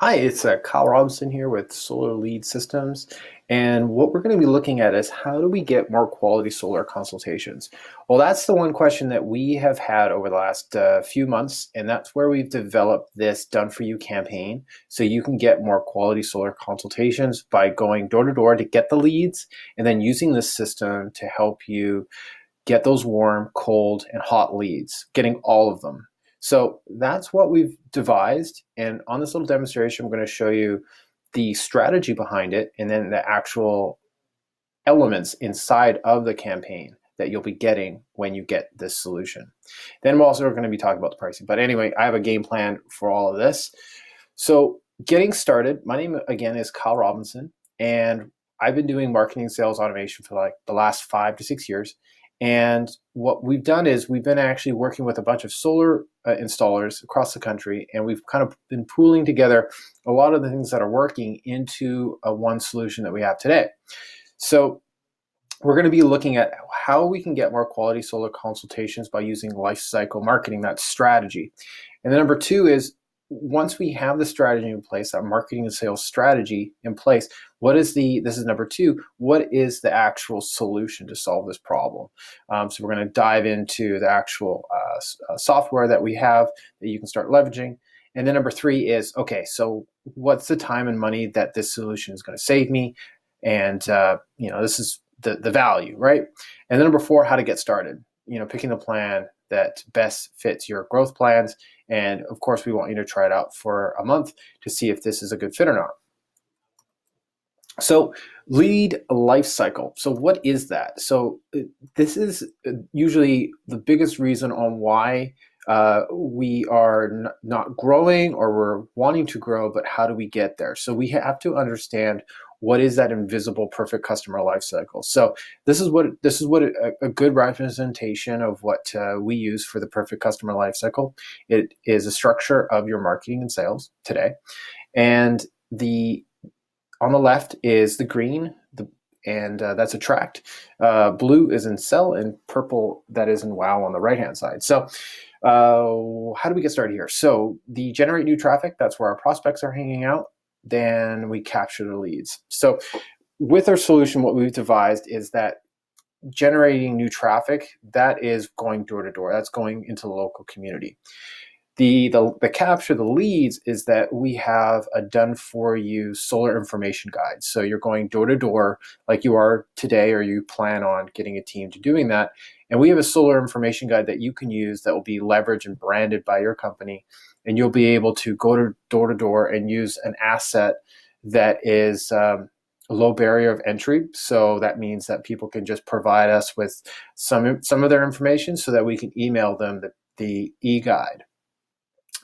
Hi, it's Kyle Robinson here with Solar Lead Systems. And what we're going to be looking at is how do we get more quality solar consultations? Well, that's the one question that we have had over the last few months, and that's where we've developed this Done For You campaign. So you can get more quality solar consultations by going door to door to get the leads and then using this system to help you get those warm, cold, and hot leads, getting all of them. So that's what we've devised. And on this little demonstration, I'm going to show you the strategy behind it and then the actual elements inside of the campaign that you'll be getting when you get this solution. Then we're also going to be talking about the pricing. But anyway, I have a game plan for all of this. So getting started, my name again is Kyle Robinson, and I've been doing marketing sales automation for like the last 5 to 6 years. And what we've done is we've been actually working with a bunch of solar installers across the country, and we've kind of been pooling together a lot of the things that are working into a one solution that we have today. So we're going to be looking at how we can get more quality solar consultations by using life cycle marketing, that strategy. And then number two is once we have the strategy in place, that marketing and sales strategy in place, this is number two, what is the actual solution to solve this problem? So we're going to dive into the actual software that we have that you can start leveraging. And then number three is, okay, so what's the time and money that this solution is going to save me? And, this is the value, right? And then number four, how to get started, picking the plan that best fits your growth plans. And of course, we want you to try it out for a month to see if this is a good fit or not. So lead life cycle. So what is that? So this is usually the biggest reason on why we are not growing or we're wanting to grow, but how do we get there? So we have to understand what is that invisible perfect customer life cycle. So this is what a good representation of what we use for the perfect customer life cycle. It is a structure of your marketing and sales today, and on the left is the green, and that's attract. Blue is in sell, and purple that is in wow on the right hand side. So how do we get started here? So the generate new traffic, that's where our prospects are hanging out. Then we capture the leads. So with our solution, what we've devised is that generating new traffic, that is going door to door. That's going into the local community. The capture the leads is that we have a done for you solar information guide. So you're going door to door like you are today, or you plan on getting a team to doing that. And we have a solar information guide that you can use that will be leveraged and branded by your company. And you'll be able to go to door and use an asset that is a low barrier of entry. So that means that people can just provide us with some of their information so that we can email them the e-guide.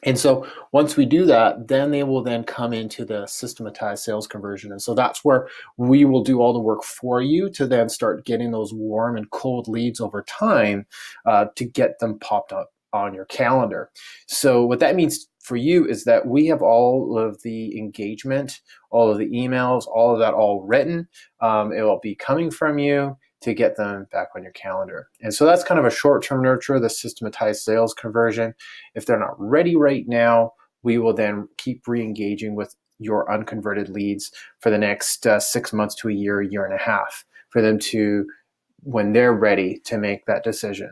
And so once we do that, then they will then come into the systematized sales conversion. And so that's where we will do all the work for you to then start getting those warm and cold leads over time to get them popped up on your calendar. So what that means for you is that we have all of the engagement, all of the emails, all of that all written. It will be coming from you to get them back on your calendar. And so that's kind of a short-term nurture, the systematized sales conversion. If they're not ready right now, we will then keep re-engaging with your unconverted leads for the next 6 months to a year and a half for them to, when they're ready, to make that decision.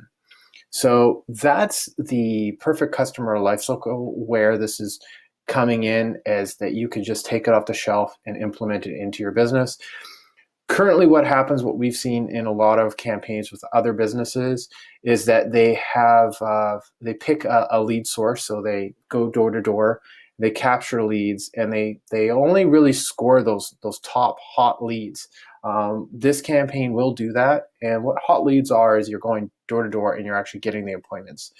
So that's the perfect customer lifecycle where this is coming in, as that you can just take it off the shelf and implement it into your business. Currently, what happens, what we've seen in a lot of campaigns with other businesses, is that they pick a lead source. So they go door to door, they capture leads, and they only really score those top hot leads. This campaign will do that. And what hot leads are is you're going door to door and you're actually getting the appointments.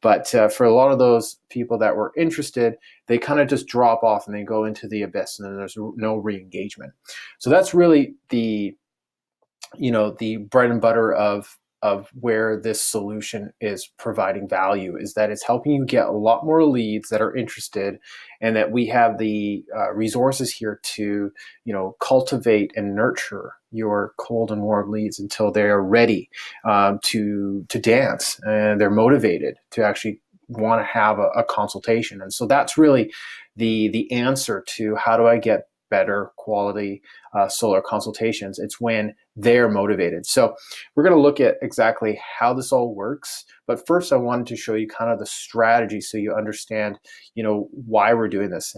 But for a lot of those people that were interested, they kind of just drop off and they go into the abyss, and then there's no re-engagement. So that's really the bread and butter of where this solution is providing value, is that it's helping you get a lot more leads that are interested, and that we have the resources here to cultivate and nurture your cold and warm leads until they're ready to dance and they're motivated to actually want to have a consultation. And so that's really the answer to how do I get better quality solar consultations. It's when they're motivated. So we're going to look at exactly how this all works. But first, I wanted to show you kind of the strategy so you understand, why we're doing this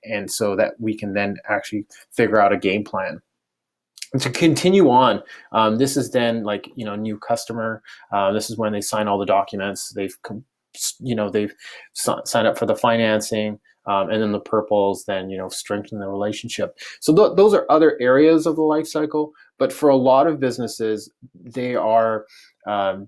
and so that we can then actually figure out a game plan. And to continue on, this is then new customer. This is when they sign all the documents. They've signed up for the financing. And then the purples then, strengthen the relationship. So those are other areas of the life cycle. But for a lot of businesses, they are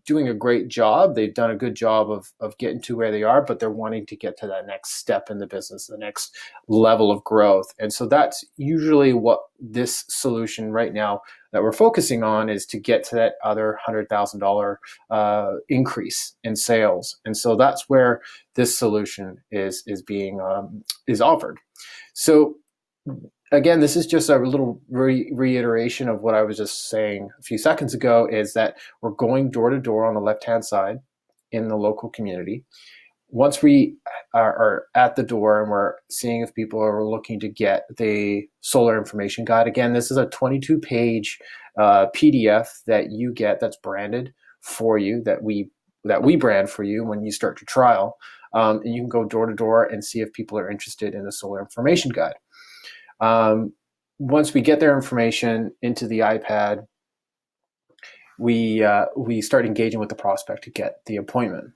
doing a great job. They've done a good job of getting to where they are, but they're wanting to get to that next step in the business, the next level of growth. And so that's usually what this solution right now that we're focusing on is to get to that other $100,000 increase in sales. And so that's where this solution is being offered. So again, this is just a little reiteration of what I was just saying a few seconds ago, is that we're going door to door on the left-hand side in the local community. Once we are at the door and we're seeing if people are looking to get the solar information guide, again, this is a 22-page PDF that you get that's branded for you, that we brand for you when you start your trial. And you can go door to door and see if people are interested in the solar information guide. Once we get their information into the iPad, we start engaging with the prospect to get the appointment.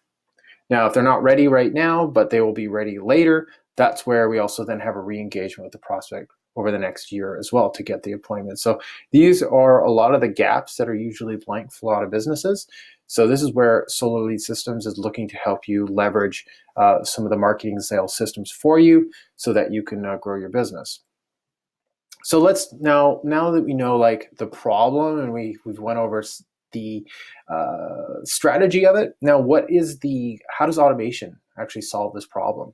Now, if they're not ready right now, but they will be ready later, that's where we also then have a re-engagement with the prospect over the next year as well to get the appointment. So these are a lot of the gaps that are usually blank for a lot of businesses. So this is where Solar Lead Systems is looking to help you leverage some of the marketing and sales systems for you so that you can grow your business. So let's now that we know the problem and we've went over the strategy of it. Now, how does automation actually solve this problem?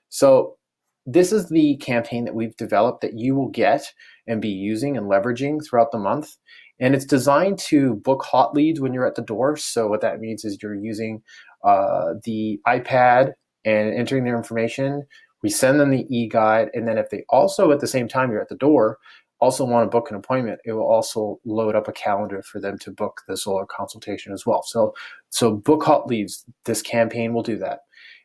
So this is the campaign that we've developed that you will get and be using and leveraging throughout the month. And it's designed to book hot leads when you're at the door. So what that means is you're using the iPad and entering their information. We send them the e-guide, and then if they also, at the same time you're at the door, also want to book an appointment, it will also load up a calendar for them to book the solar consultation as well. So book hot leads, this campaign will do that.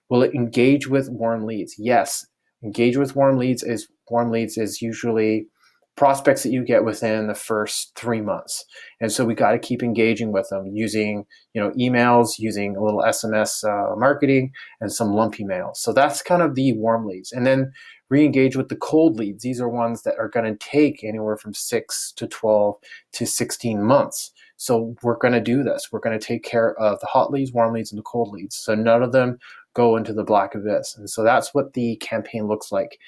Will it engage with warm leads? Yes. Engage with warm leads is usually prospects that you get within the first 3 months. And so we got to keep engaging with them using, emails, using a little SMS marketing and some lumpy mails. So that's kind of the warm leads. And then re-engage with the cold leads. These are ones that are going to take anywhere from 6 to 12 to 16 months. So we're going to do this. We're going to take care of the hot leads, warm leads, and the cold leads. So none of them go into the black abyss. And so that's what the campaign looks like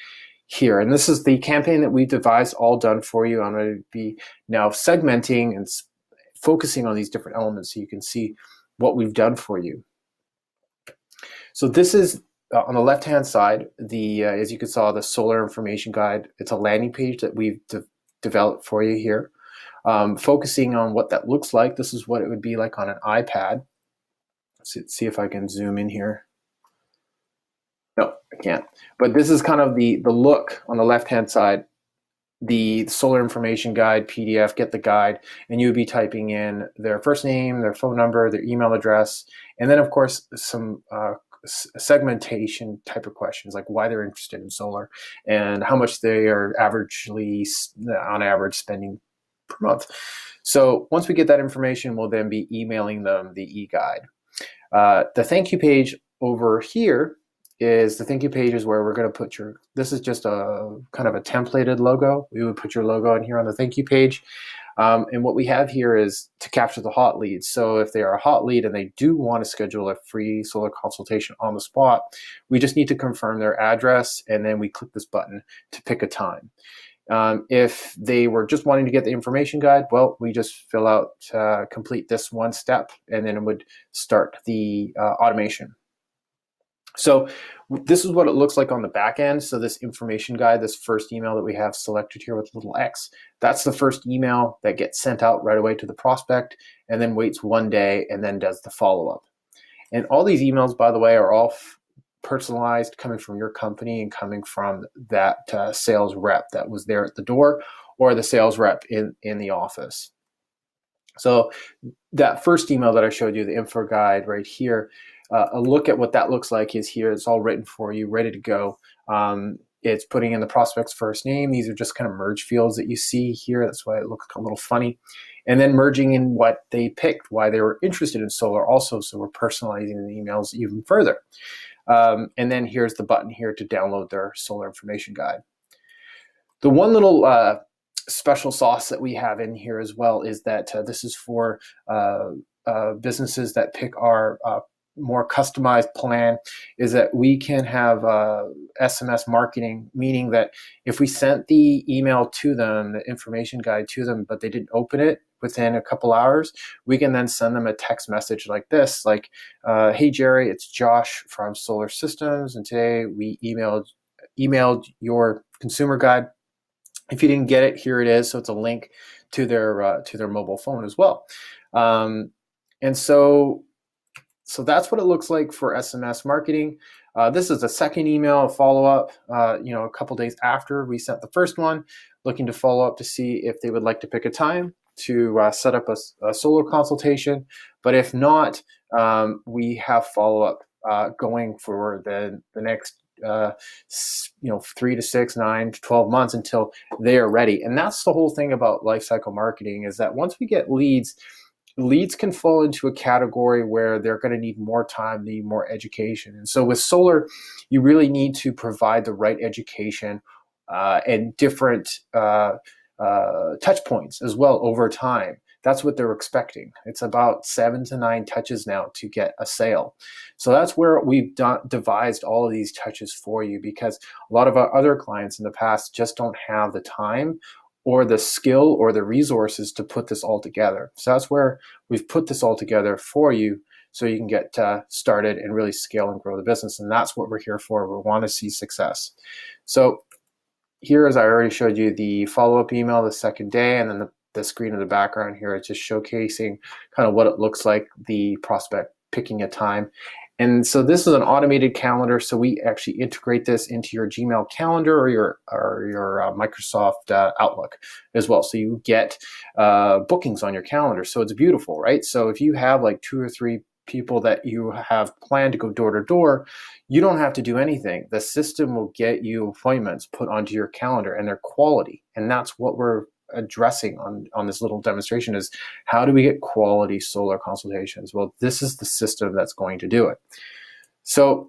here. And this is the campaign that we've devised, all done for you. I'm going to be now segmenting and focusing on these different elements so you can see what we've done for you. So this is on the left-hand side, as you can saw, the solar information guide. It's a landing page that we've developed for you here. Focusing on what that looks like. This is what it would be like on an iPad. Let's see if I can zoom in here. No, I can't. But this is kind of the look on the left-hand side, the solar information guide, PDF, get the guide, and you would be typing in their first name, their phone number, their email address, and then of course some segmentation type of questions like why they're interested in solar and how much they are on average spending per month. So once we get that information, we'll then be emailing them the e-guide. The thank you page over here is the thank you page is where we're going to put this is just a kind of a templated logo. We would put your logo in here on the thank you page. And what we have here is to capture the hot leads. So if they are a hot lead and they do want to schedule a free solar consultation on the spot, we just need to confirm their address and then we click this button to pick a time. If they were just wanting to get the information guide, well, we just fill out, complete this one step, and then it would start the automation. So this is what it looks like on the back end. So this information guide, this first email that we have selected here with little X, that's the first email that gets sent out right away to the prospect and then waits 1 day and then does the follow-up. And all these emails, by the way, are all personalized, coming from your company and coming from that sales rep that was there at the door, or the sales rep in the office. So that first email that I showed you, the info guide right here, a look at what that looks like is here. It's all written for you, ready to go. It's putting in the prospect's first name. These are just kind of merge fields that you see here. That's why it looks a little funny. And then merging in what they picked, why they were interested in solar also. So we're personalizing the emails even further. And then here's the button here to download their solar information guide. The one little special sauce that we have in here as well is that this is for businesses that pick our more customized plan, is that we can have SMS marketing, meaning that if we sent the email to them, the information guide to them, but they didn't open it within a couple hours, we can then send them a text message like this, like, hey Jerry, it's Josh from Solar Systems, and today we emailed your consumer guide. If you didn't get it, here it is. So it's a link to their mobile phone as well. And so that's what it looks like for SMS marketing. This is a second email, a follow-up, a couple days after we sent the first one, looking to follow up to see if they would like to pick a time to set up a solar consultation. But if not, we have follow-up going for the next 3 to 6, 9 to 12 months until they are ready. And that's the whole thing about lifecycle marketing, is that once we get leads can fall into a category where they're going to need more time, need more education. And so with solar, you really need to provide the right education and different touch points as well over time. That's what they're expecting. It's about 7 to 9 touches now to get a sale. So that's where we've devised all of these touches for you, because a lot of our other clients in the past just don't have the time or the skill or the resources to put this all together. So that's where we've put this all together for you, so you can get started and really scale and grow the business. And that's what we're here for. We want to see success. So here, as I already showed you, the follow-up email the second day, and then the screen in the background here, it's just showcasing kind of what it looks like, the prospect picking a time. And so this is an automated calendar, so we actually integrate this into your Gmail calendar or your Microsoft Outlook as well. So you get bookings on your calendar. So it's beautiful, right? So if you have like 2 or 3 people that you have planned to go door to door, you don't have to do anything. The system will get you appointments put onto your calendar, and they're quality. And that's what we're addressing on this little demonstration, is how do we get quality solar consultations? Well, this is the system that's going to do it. So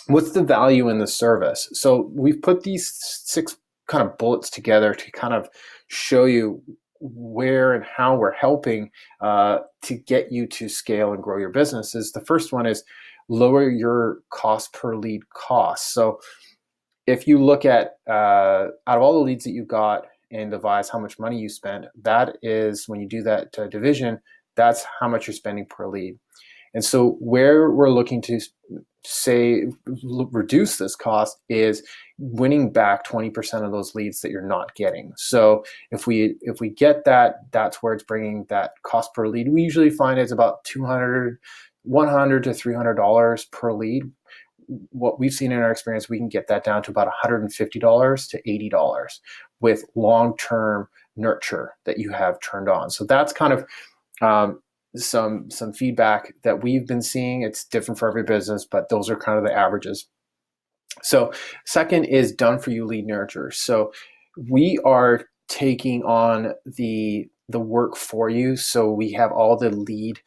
what's the value in the service? So we've put these 6 kind of bullets together to kind of show you where and how we're helping to get you to scale and grow your businesses. The first one is lower your cost per lead cost. So if you look at out of all the leads that you got and devise how much money you spend, that is, when you do that division, that's how much you're spending per lead. And so where we're looking to reduce this cost is winning back 20% of those leads that you're not getting. So if we get that, that's where it's bringing that cost per lead. We usually find it's about $100 to $300 per lead. What we've seen in our experience, we can get that down to about $150 to $80 with long-term nurture that you have turned on. So that's kind of some feedback that we've been seeing. It's different for every business, but those are kind of the averages. So second is done for you lead nurture. So we are taking on the work for you. So we have all the lead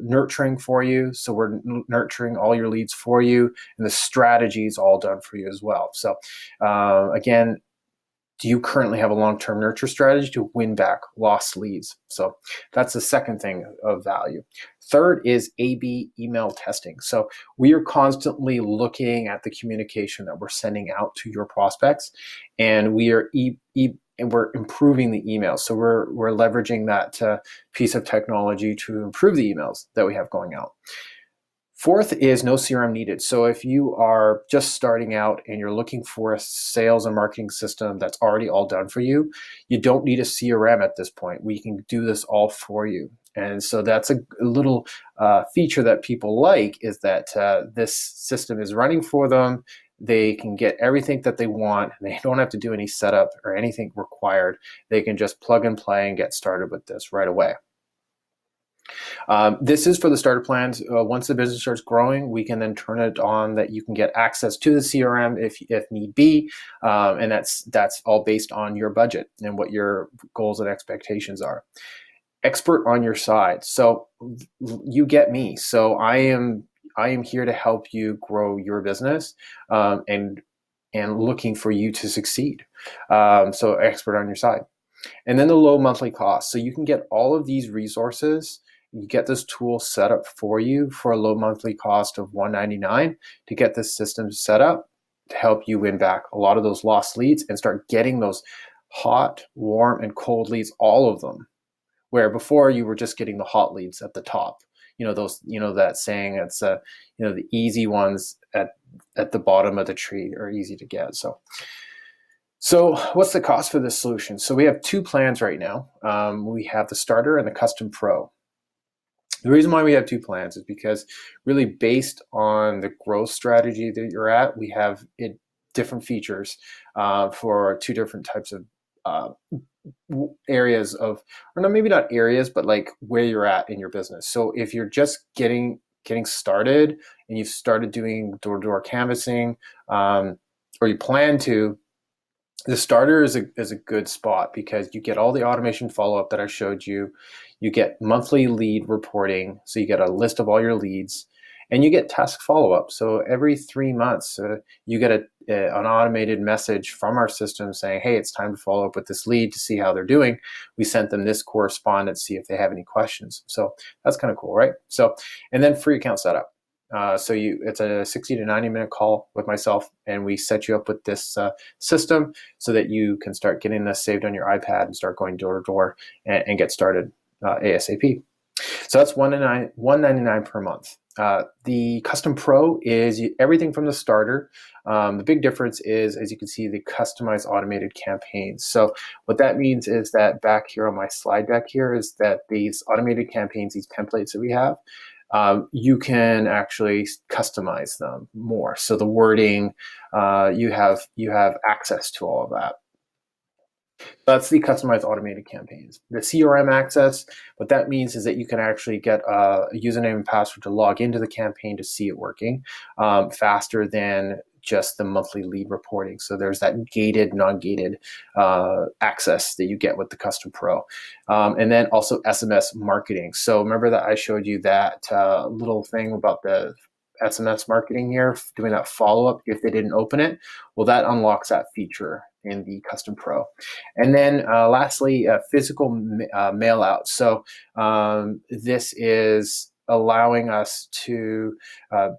nurturing for you. So we're nurturing all your leads for you, and the strategy is all done for you as well. So again, do you currently have a long-term nurture strategy to win back lost leads? So that's the second thing of value. Third is A/B email testing. So we are constantly looking at the communication that we're sending out to your prospects, and we are and we're improving the emails. So we're leveraging that piece of technology to improve the emails that we have going out. Fourth is no CRM needed. So if you are just starting out and you're looking for a sales and marketing system that's already all done for you, you don't need a CRM at this point. We can do this all for you. And so that's a little feature that people like, is that this system is running for them. They can get everything that they want. They don't have to do any setup or anything required. They can just plug and play and get started with this right away. This is for the starter plans. Once the business starts growing, we can then turn it on that you can get access to the CRM if need be, and that's all based on your budget and what your goals and expectations are. Expert on your side. So you get me. So I am here to help you grow your business, and looking for you to succeed. So expert on your side. And then the low monthly cost. So you can get all of these resources. You get this tool set up for you for a low monthly cost of $199 to get this system set up to help you win back a lot of those lost leads and start getting those hot, warm, and cold leads, all of them. Where before you were just getting the hot leads at the top. Those, that saying, it's the easy ones at the bottom of the tree are easy to get. So what's the cost for this solution? So we have two plans right now. We have the starter and the custom pro. The reason why we have two plans is because really based on the growth strategy that you're at, we have different features for two different types of areas of, or no, maybe not areas, but like where you're at in your business. So if you're just getting started and you've started doing door-to-door canvassing, or you plan to, the starter is a good spot because you get all the automation follow-up that I showed you. You get monthly lead reporting, so you get a list of all your leads, and you get task follow-up. So every 3 months, you get an automated message from our system saying, hey, it's time to follow up with this lead to see how they're doing. We sent them this correspondence, see if they have any questions. So that's kind of cool, right? So, and then free account setup. It's a 60 to 90 minute call with myself, and we set you up with this system so that you can start getting this saved on your iPad and start going door to door and get started ASAP. So that's $199 per month. The Custom Pro is everything from the starter. The big difference is, as you can see, the customized automated campaigns. So what that means is that back here on my slide deck here is that these automated campaigns, these templates that we have, you can actually customize them more. So the wording, you have access to all of that. That's the customized automated campaigns. The CRM access, what that means is that you can actually get a username and password to log into the campaign to see it working faster than just the monthly lead reporting. So there's that gated, non-gated access that you get with the Custom Pro. And then also SMS marketing. So remember that I showed you that little thing about the SMS marketing here, doing that follow-up if they didn't open it. Well, that unlocks that feature in the Custom Pro. And then lastly, physical mail out. So this is allowing us to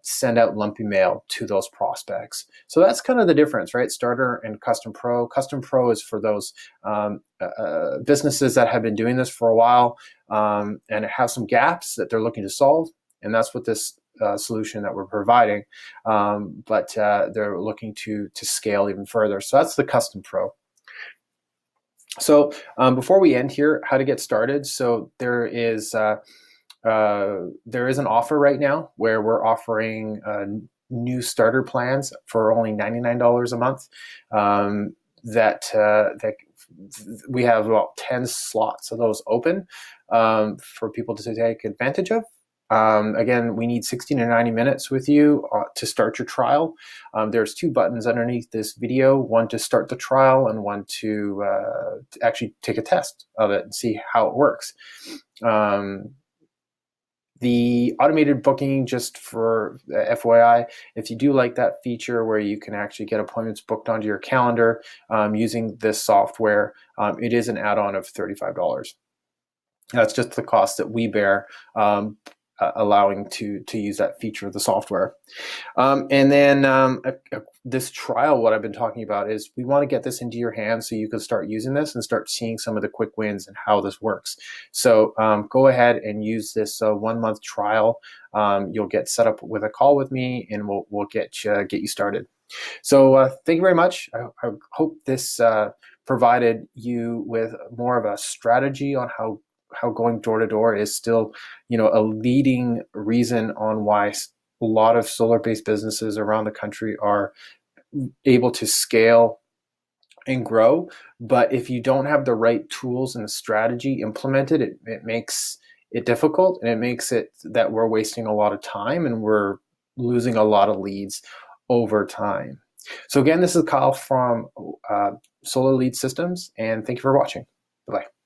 send out lumpy mail to those prospects. So that's kind of the difference, right? Starter and Custom Pro. Custom Pro is for those businesses that have been doing this for a while and have some gaps that they're looking to solve. And that's what this solution that we're providing, but they're looking to scale even further. So that's the Custom Pro. So before we end here, how to get started. So there is an offer right now where we're offering new starter plans for only $99 a month. That we have about 10 slots of those open for people to take advantage of. Again, we need 60 to 90 minutes with you to start your trial. There's two buttons underneath this video, one to start the trial and one to actually take a test of it and see how it works. The automated booking, just for FYI, if you do like that feature where you can actually get appointments booked onto your calendar using this software, it is an add-on of $35. That's just the cost that we bear. allowing to use that feature of the software. And then this trial, what I've been talking about is we want to get this into your hands so you can start using this and start seeing some of the quick wins and how this works. So go ahead and use this 1 month trial. You'll get set up with a call with me, and we'll get you started. So thank you very much. I hope this provided you with more of a strategy on how going door to door is still, a leading reason on why a lot of solar-based businesses around the country are able to scale and grow. But if you don't have the right tools and the strategy implemented, it makes it difficult, and it makes it that we're wasting a lot of time and we're losing a lot of leads over time. So again, this is Kyle from Solar Lead Systems, and thank you for watching. Bye-bye.